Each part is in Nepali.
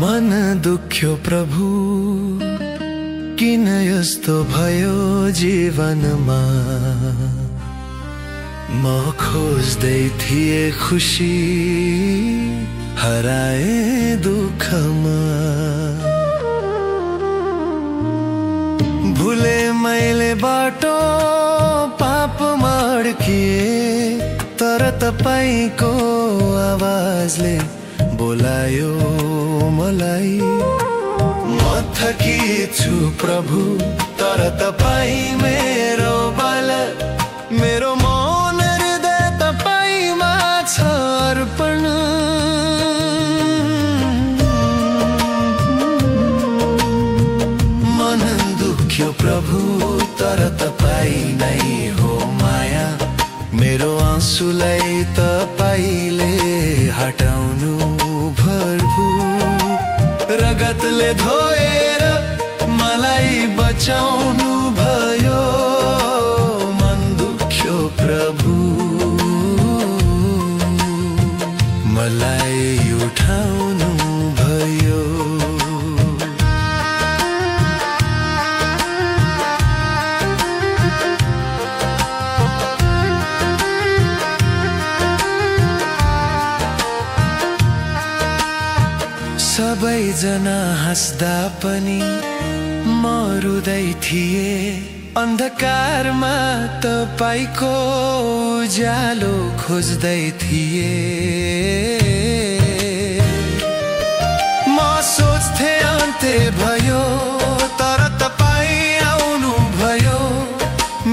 मन दुख्यो प्रभु, किन यस्तो भयो जीवनमा। म खोज्दै थिए खुशी, हराए दुःखमा। भुले मैले बाटो, पापमा अड्किए, तर तपाईको आवाजले बोलायो मलाई। म थकिछु प्रभु, तर तपाईँ मेरो बल। मेरो मन हृदय तपाईँमा छ अर्पण। मन दुख्यो प्रभु, तर तपाईँ नै हो माया। मेरो आँसुलाई तपाईले हटाउनु भरपूर। रगतले धोएर मलाई बचाउनु भयो। मन दुख्यो प्रभु, मलाई उठाउनु भयो। सबैजना हाँस्दा पनि म रुँदै थिए। अन्धकारमा तपाईको उज्यालो खोज्दै थिए। म सोच्थे अन्त्य भयो, तर तपाईँ आउनु भयो।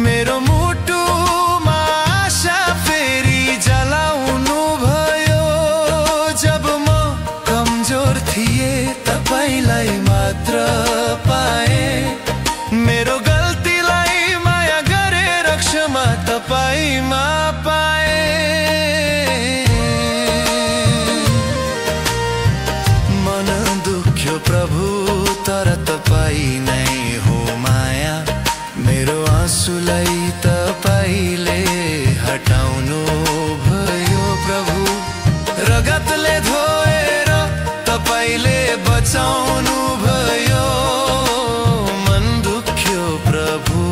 मेरो मुटुमा आशा फेरि जलाउनु भयो। जब म कमजोर थिए, तपाईलाई मात्र पाए। मेरो गल्तीलाई माया गरेर क्षमा तपाईमा पाए। मन दुख्यो प्रभु, तर तपाईँ नै हो माया। मेरो आँसुलाई तपाईले हटाउनु भयो प्रभु। रगतले धोएर तपाईले बचाउनु भयो। मन दुख्यो प्रभु,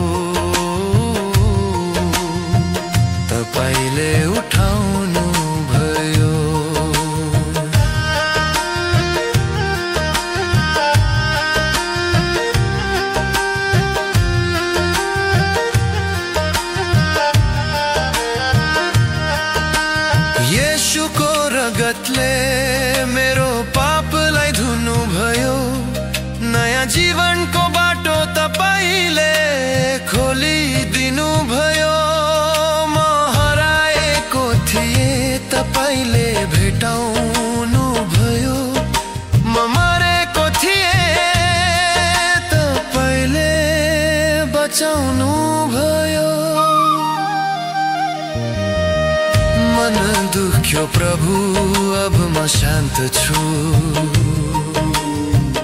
तपाईले उठाउनु भयो। येशूको रगतले मेरो पापलाई धुनु भयो। नयाँ जीवनको बाटो तपाईले खोलिदिनु भयो। म हराएको थिए, तपाईले भेटाउनु भयो। म मरेको थिए, तपाईले बचाउनु भयो। मन दुख्यो प्रभु, अब म शान्त छु।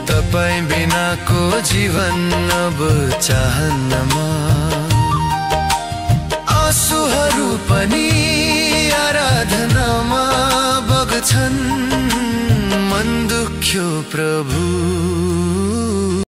तपाईँ बिनाको जीवन अब चाहन्नमा। आँसुहरू पनि आराधनामा बग्छन्। मन दुख्यो प्रभु।